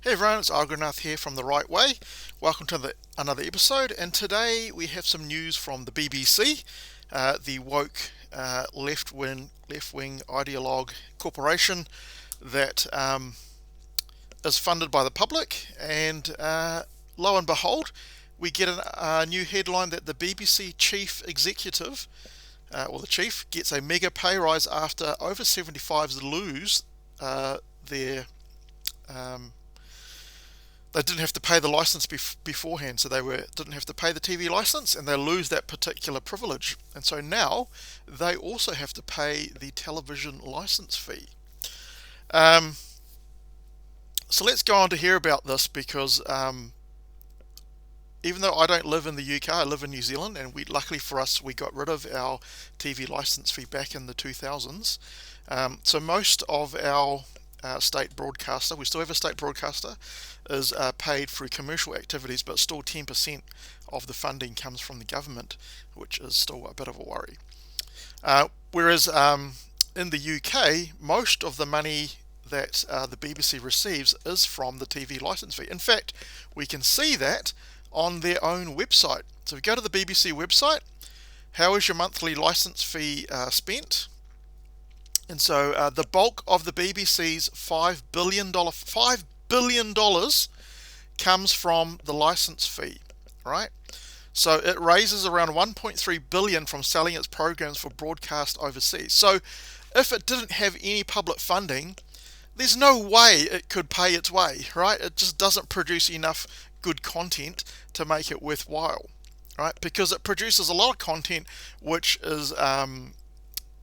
Hey everyone, it's Argonath here from The Right Way. Welcome to another episode, and today we have some news from the BBC, the woke left-wing ideologue corporation that is funded by the public, and lo and behold, we get a new headline that the BBC chief executive, or the chief, gets a mega pay rise after over 75s lose their they didn't have to pay the license beforehand, so didn't have to pay the TV license, and they lose that particular privilege. And so now they also have to pay the television license fee. Um, so let's go on to hear about this because even though I don't live in the UK, I live in New Zealand, and luckily for us, we got rid of our TV license fee back in the 2000s. So most of our state broadcaster, we still have a state broadcaster, is paid through commercial activities, but still 10% of the funding comes from the government, which is still a bit of a worry. Whereas in the UK, most of the money that the BBC receives is from the TV license fee. In fact, we can see that on their own website. So if you go to the BBC website, how is your monthly license fee spent? And so the bulk of the BBC's $5 billion comes from the license fee, right? So it raises around 1.3 billion from selling its programs for broadcast overseas. So if it didn't have any public funding, there's no way it could pay its way, right? It just doesn't produce enough good content to make it worthwhile, right? Because it produces a lot of content which is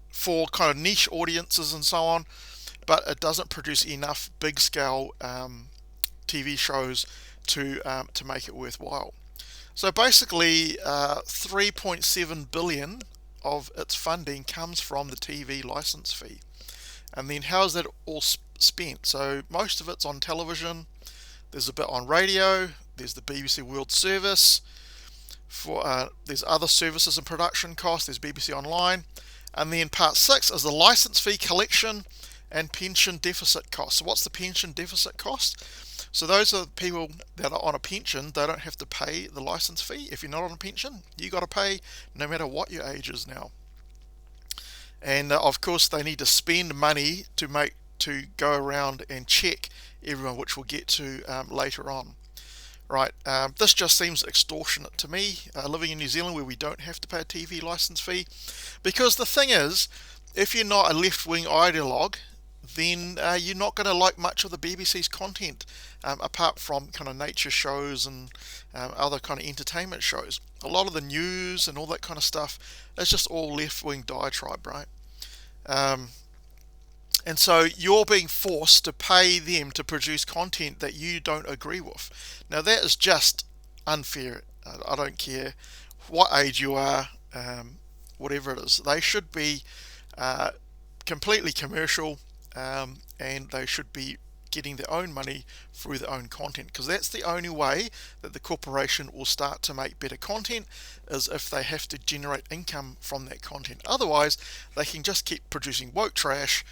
for kind of niche audiences and so on, but it doesn't produce enough big scale TV shows to make it worthwhile. So basically, 3.7 billion of its funding comes from the TV license fee. And then how's that all spent? So most of it's on television. There's a bit on radio. There's the BBC World Service. There's other services and production costs. There's BBC Online. And then part 6 is the license fee collection and pension deficit cost. So what's the pension deficit cost? So those are the people that are on a pension. They don't have to pay the license fee. If you're not on a pension, you got to pay no matter what your age is now. And of course, they need to spend money to go around and check everyone, which we'll get to later on. Right, this just seems extortionate to me, living in New Zealand where we don't have to pay a TV license fee. Because the thing is, if you're not a left-wing ideologue, then you're not going to like much of the BBC's content, apart from kind of nature shows and other kind of entertainment shows. A lot of the news and all that kind of stuff is just all left-wing diatribe, right? And so you're being forced to pay them to produce content that you don't agree with. Now that is just unfair. I don't care what age you are, whatever it is. They should be completely commercial, and they should be getting their own money through their own content, because that's the only way that the corporation will start to make better content, is if they have to generate income from that content. Otherwise, they can just keep producing woke trash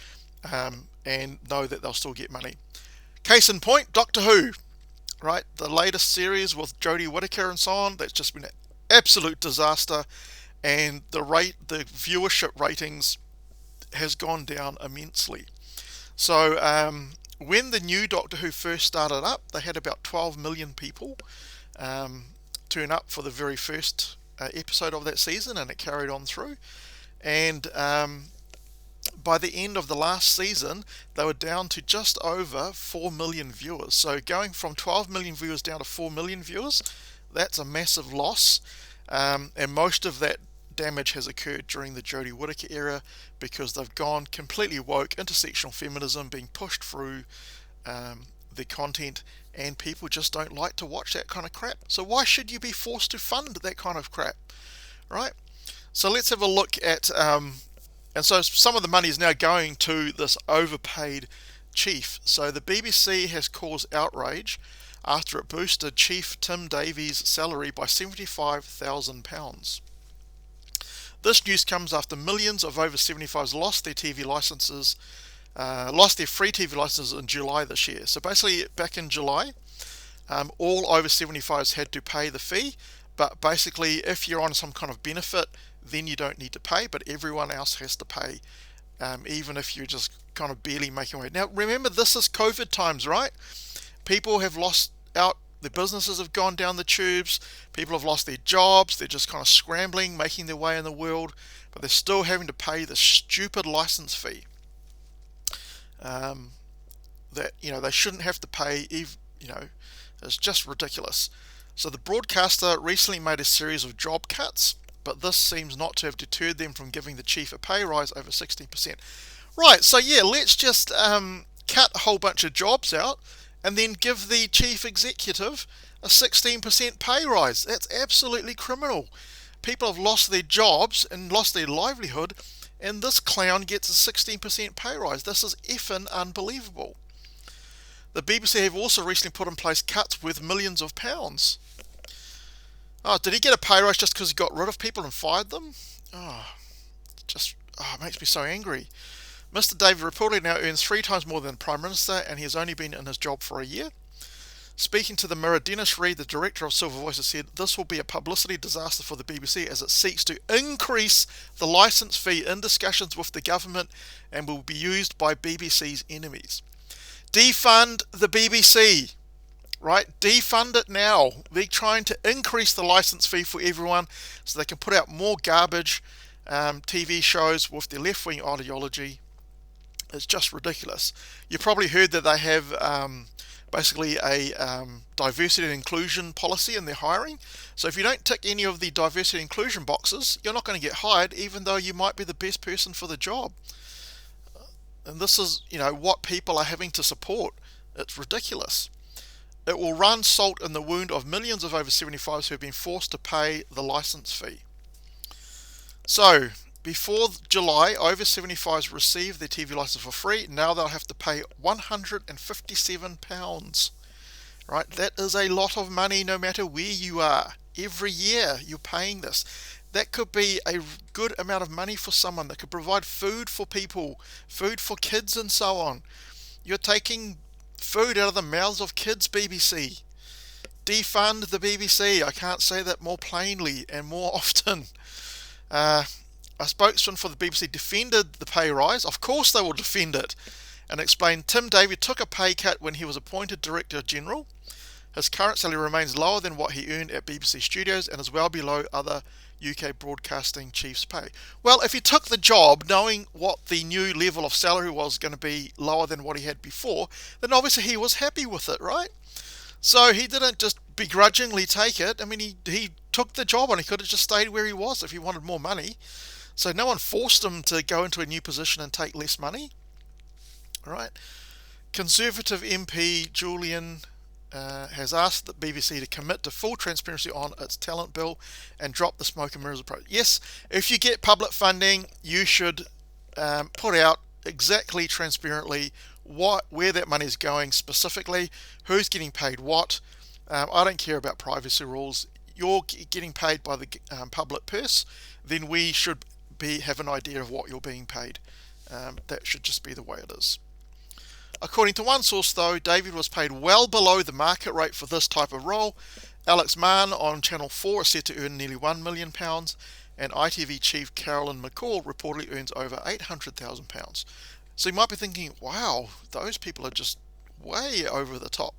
and know that they'll still get money. Case in point, Doctor Who, right? The latest series with Jodie Whittaker and so on, that's just been an absolute disaster, and the viewership ratings has gone down immensely. So when the new Doctor Who first started up, they had about 12 million people turn up for the very first episode of that season, and it carried on through. And by the end of the last season, they were down to just over 4 million viewers. So going from 12 million viewers down to 4 million viewers, that's a massive loss. And most of that damage has occurred during the Jodie Whittaker era, because they've gone completely woke, intersectional feminism being pushed through the content, and people just don't like to watch that kind of crap. So why should you be forced to fund that kind of crap, right? So let's have a look at and so some of the money is now going to this overpaid chief. So the BBC has caused outrage after it boosted Chief Tim Davies' salary by £75,000. This news comes after millions of over 75s lost their TV licenses lost their free TV licenses in July this year. So basically, back in July, all over 75s had to pay the fee. But basically, if you're on some kind of benefit, then you don't need to pay. But everyone else has to pay, even if you're just kind of barely making way. Now, remember, this is COVID times, right? People have lost out. Their businesses have gone down the tubes. People have lost their jobs. They're just kind of scrambling, making their way in the world, but they're still having to pay the stupid license fee that they shouldn't have to pay. It's just ridiculous. So the broadcaster recently made a series of job cuts, but this seems not to have deterred them from giving the chief a pay rise over 16%. Right. So yeah, let's just cut a whole bunch of jobs out, and then give the chief executive a 16% pay rise. That's absolutely criminal. People have lost their jobs and lost their livelihood, and this clown gets a 16% pay rise. This is effing unbelievable. The BBC have also recently put in place cuts worth millions of pounds. Oh, did he get a pay rise just because he got rid of people and fired them? It makes me so angry. Mr. David reportedly now earns 3 times more than the Prime Minister, and he has only been in his job for a year. Speaking to the Mirror, Dennis Reid, the director of Silver Voices, said this will be a publicity disaster for the BBC as it seeks to increase the licence fee in discussions with the government and will be used by BBC's enemies. Defund the BBC, right? Defund it now. They're trying to increase the licence fee for everyone so they can put out more garbage TV shows with their left-wing ideology. It's just ridiculous. You probably heard that they have basically a diversity and inclusion policy in their hiring. So if you don't tick any of the diversity and inclusion boxes, you're not going to get hired, even though you might be the best person for the job. And this is, what people are having to support. It's ridiculous. It will run salt in the wound of millions of over 75s who have been forced to pay the license fee. So, before July, over 75s received their TV license for free. Now they'll have to pay £157. Right? That is a lot of money no matter where you are. Every year you're paying this. That could be a good amount of money for someone that could provide food for people, food for kids and so on. You're taking food out of the mouths of kids, BBC. Defund the BBC. I can't say that more plainly and more often. A spokesman for the BBC defended the pay rise. Of course they will defend it, and explained Tim Davie took a pay cut when he was appointed Director General. His current salary remains lower than what he earned at BBC Studios and is well below other UK broadcasting chiefs' pay. Well, if he took the job knowing what the new level of salary was going to be lower than what he had before, then obviously he was happy with it, right? So he didn't just begrudgingly take it. I mean, he took the job and he could have just stayed where he was if he wanted more money. So no one forced him to go into a new position and take less money. All right. Conservative MP Julian has asked the BBC to commit to full transparency on its talent bill and drop the smoke and mirrors approach. Yes, if you get public funding, you should put out exactly transparently where that money is going specifically, who's getting paid what. I don't care about privacy rules. You're getting paid by the public purse, then we should have an idea of what you're being paid. That should just be the way it is. According to one source, though, David was paid well below the market rate for this type of role. Alex Mann on Channel 4 is said to earn nearly £1 million, and ITV chief Carolyn McCall reportedly earns over £800,000. So you might be thinking, wow, those people are just way over the top.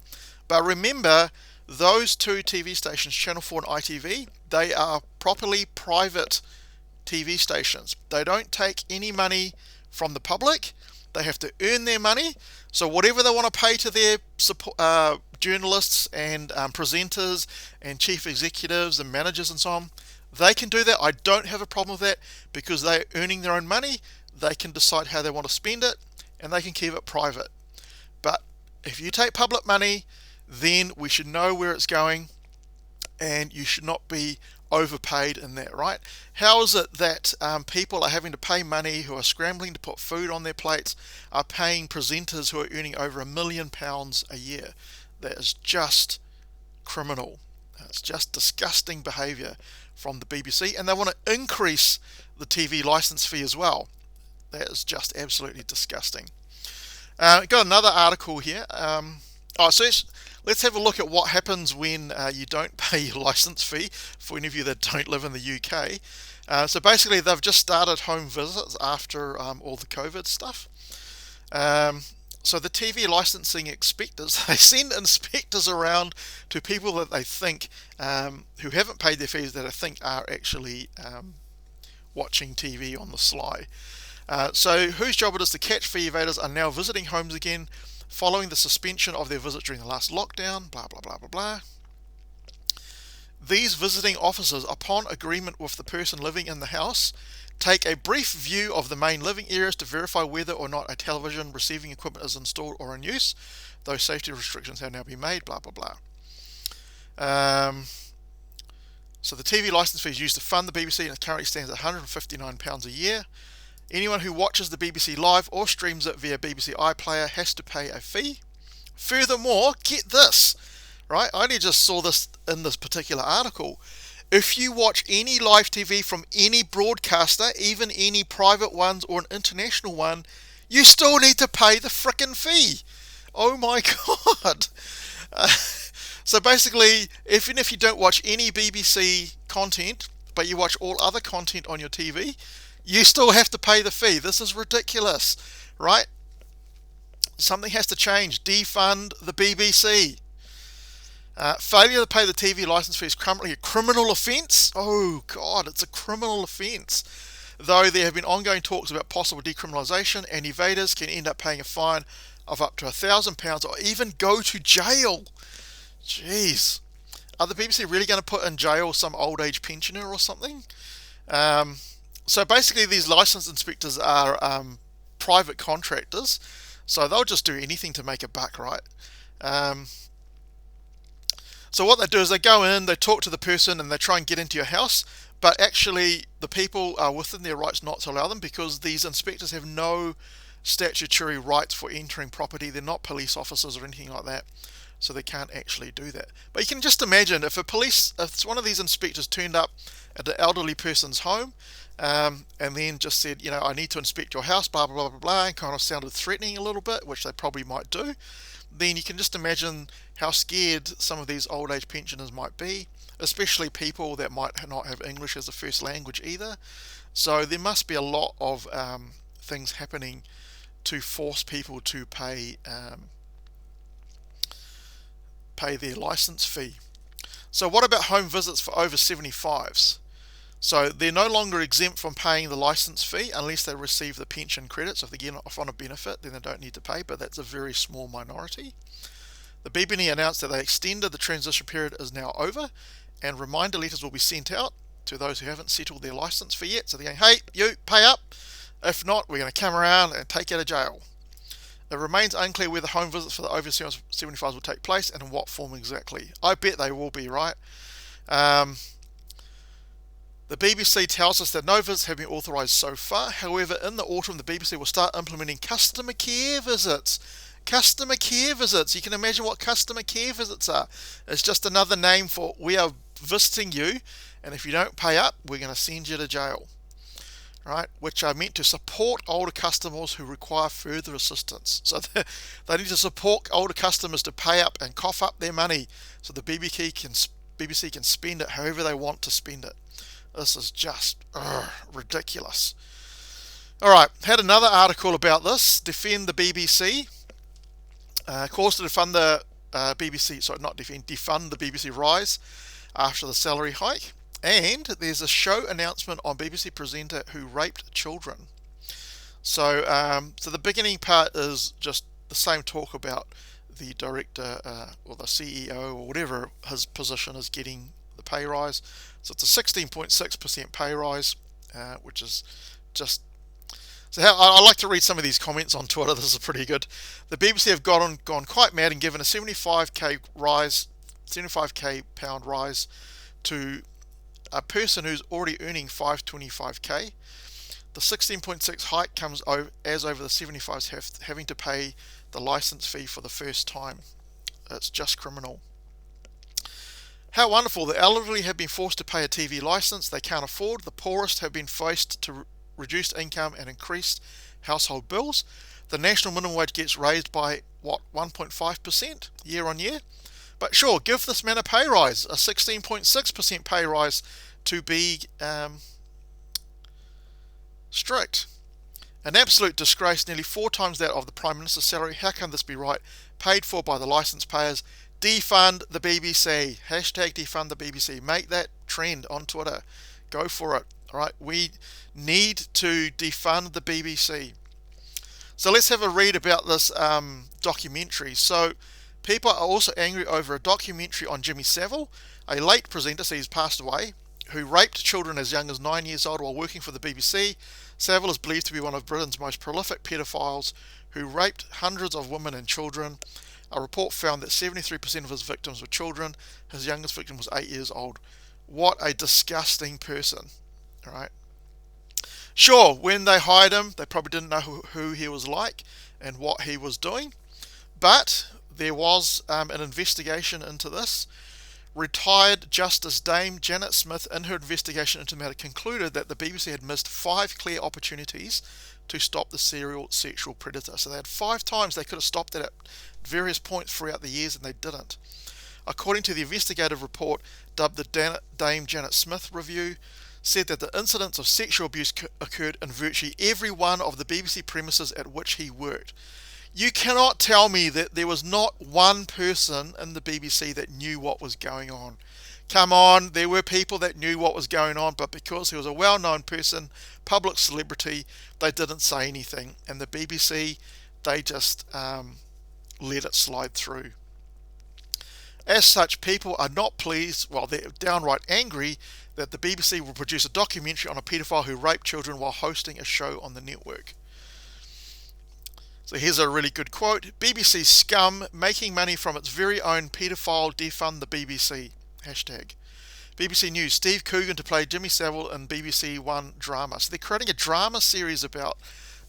But remember, those two TV stations, Channel 4 and ITV, they are properly private TV stations. They don't take any money from the public. They have to earn their money. So whatever they want to pay to their journalists and presenters and chief executives and managers and so on, they can do that. I don't have a problem with that because they're earning their own money. They can decide how they want to spend it and they can keep it private. But if you take public money, then we should know where it's going and you should not be overpaid in that, right? How is it that people are having to pay money who are scrambling to put food on their plates are paying presenters who are earning over £1 million a year? That is just criminal. It's just disgusting behaviour from the BBC, and they want to increase the TV licence fee as well. That is just absolutely disgusting. Got another article here. So let's have a look at what happens when you don't pay your license fee, for any of you that don't live in the UK. So basically, they've just started home visits after all the COVID stuff. Um, so the TV licensing inspectors, they send inspectors around to people that they think, who haven't paid their fees, that I think are actually watching TV on the sly. So whose job it is to catch fee evaders are now visiting homes again following the suspension of their visit during the last lockdown, blah, blah, blah, blah, blah. These visiting officers, upon agreement with the person living in the house, take a brief view of the main living areas to verify whether or not a television receiving equipment is installed or in use. Those safety restrictions have now been made, blah, blah, blah. So the TV license fee is used to fund the BBC and it currently stands at £159 a year. Anyone who watches the BBC live or streams it via BBC iPlayer has to pay a fee. Furthermore, get this, right? I only just saw this in this particular article. If you watch any live TV from any broadcaster, even any private ones or an international one, you still need to pay the frickin' fee. Oh my god. So basically, even if you don't watch any BBC content, but you watch all other content on your TV, you still have to pay the fee. This is ridiculous, right? Something has to change. Defund the BBC. Failure to pay the TV license fee is currently a criminal offence. Oh God, it's a criminal offence. Though there have been ongoing talks about possible decriminalisation, and evaders can end up paying a fine of up to £1,000 or even go to jail. Jeez. Are the BBC really going to put in jail some old age pensioner or something? So basically these license inspectors are private contractors, so they'll just do anything to make a buck, right? So what they do is they go in, they talk to the person, and they try and get into your house, but actually the people are within their rights not to allow them, because these inspectors have no statutory rights for entering property. They're not police officers or anything like that, so they can't actually do that. But you can just imagine if if one of these inspectors turned up at an elderly person's home, and then just said, I need to inspect your house, blah, blah, blah, blah, blah, and kind of sounded threatening a little bit, which they probably might do, then you can just imagine how scared some of these old age pensioners might be, especially people that might not have English as a first language either. So there must be a lot of things happening to force people to pay their license fee. So what about home visits for over 75s? So they're no longer exempt from paying the license fee unless they receive the pension credits. If they get off on a benefit, then they don't need to pay, but that's a very small minority. The BBC announced that they extended the transition period is now over, and reminder letters will be sent out to those who haven't settled their license fee yet. So they're going, hey, you pay up. If not, we're going to come around and take you to jail. It remains unclear whether home visits for the over 75s will take place and in what form exactly. I bet they will be, right? The BBC tells us that no visits have been authorised so far. However, in the autumn, the BBC will start implementing customer care visits. Customer care visits. You can imagine what customer care visits are. It's just another name for we are visiting you, and if you don't pay up, we're going to send you to jail. Right? Which are meant to support older customers who require further assistance. So they need to support older customers to pay up and cough up their money so the BBC can spend it however they want to spend it. This is just ridiculous. Alright, had another article about this. Defend the BBC. Calls to defund the defund the BBC rise after the salary hike. And there's a show announcement on BBC presenter who raped children. So the beginning part is just the same talk about the director or the CEO or whatever his position is getting the pay rise. So it's a 16.6% pay rise, which is just... So I like to read some of these comments on Twitter. This is pretty good. The BBC have gone quite mad and given a 75k pound rise to a person who's already earning 525k. The 16.6 hike comes as over the 75s having to pay the license fee for the first time. It's just criminal. How wonderful. The elderly have been forced to pay a TV license they can't afford. The poorest have been faced to reduced income and increased household bills. The national minimum wage gets raised by, what, 1.5% year on year? But sure, give this man a pay rise, a 16.6% pay rise to be strict. An absolute disgrace, nearly 4 times that of the Prime Minister's salary. How can this be right? Paid for by the licence payers. Defund the BBC. Hashtag defund the BBC. Make that trend on Twitter. Go for it. All right, we need to defund the BBC. So let's have a read about this documentary. So people are also angry over a documentary on Jimmy Savile, a late presenter, so he's passed away, who raped children as young as 9 years old while working for the BBC. Savile is believed to be one of Britain's most prolific pedophiles who raped hundreds of women and children. A report found that 73% of his victims were children. His youngest victim was 8 years old. What a disgusting person. All right. Sure, when they hired him, they probably didn't know who he was like and what he was doing. But there was an investigation into this. Retired Justice Dame Janet Smith, in her investigation into the matter, concluded that the BBC had missed 5 clear opportunities to stop the serial sexual predator. So they had 5 times they could have stopped it at various points throughout the years, and they didn't. According to the investigative report, dubbed the Dame Janet Smith Review, said that the incidents of sexual abuse occurred in virtually every one of the BBC premises at which he worked. You cannot tell me that there was not one person in the BBC that knew what was going on. Come on, there were people that knew what was going on, but because he was a well-known person, public celebrity, they didn't say anything. And the BBC, they just let it slide through. As such, people are not pleased, well, they're downright angry that the BBC will produce a documentary on a paedophile who raped children while hosting a show on the network. So here's a really good quote. BBC scum making money from its very own paedophile. Defund the BBC. Hashtag. BBC News. Steve Coogan to play Jimmy Savile in BBC One drama. So they're creating a drama series about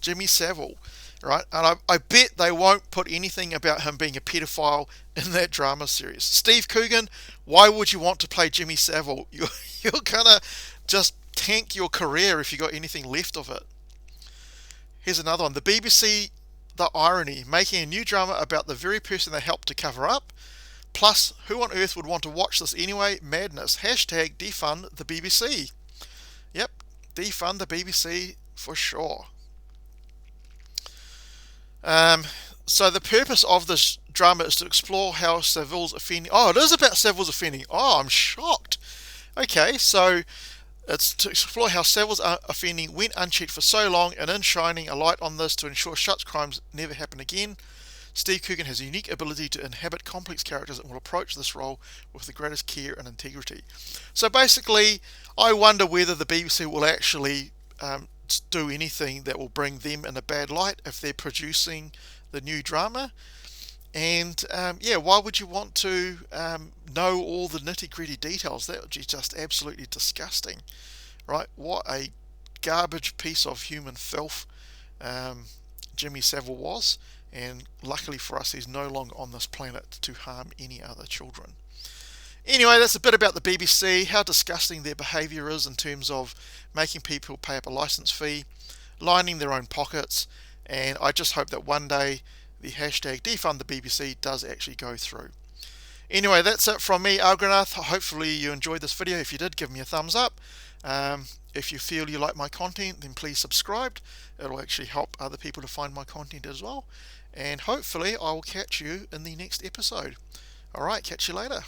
Jimmy Savile, right? And I bet they won't put anything about him being a paedophile in that drama series. Steve Coogan, why would you want to play Jimmy Savile? You're gonna just tank your career if you got anything left of it. Here's another one. The BBC, the irony, making a new drama about the very person they helped to cover up. Plus, who on earth would want to watch this anyway? Madness. Hashtag defund the BBC. Yep, defund the BBC for sure. So the purpose of this drama is to explore how Savile's offending. Oh, it is about Savile's offending. Oh, I'm shocked. Okay, so it's to explore how Savile's offending went unchecked for so long, and in shining a light on this to ensure such crimes never happen again. Steve Coogan has a unique ability to inhabit complex characters and will approach this role with the greatest care and integrity. So basically, I wonder whether the BBC will actually do anything that will bring them in a bad light if they're producing the new drama. And yeah, why would you want to know all the nitty-gritty details? That would be just absolutely disgusting, right? What a garbage piece of human filth Jimmy Savile was, and luckily for us, he's no longer on this planet to harm any other children. Anyway, that's a bit about the BBC, how disgusting their behaviour is in terms of making people pay up a licence fee, lining their own pockets, and I just hope that one day the hashtag defund the BBC does actually go through. Anyway, that's it from me, Algranath. Hopefully you enjoyed this video. If you did, give me a thumbs up. If you feel you like my content, then please subscribe. It'll actually help other people to find my content as well. And hopefully I will catch you in the next episode. Alright, catch you later.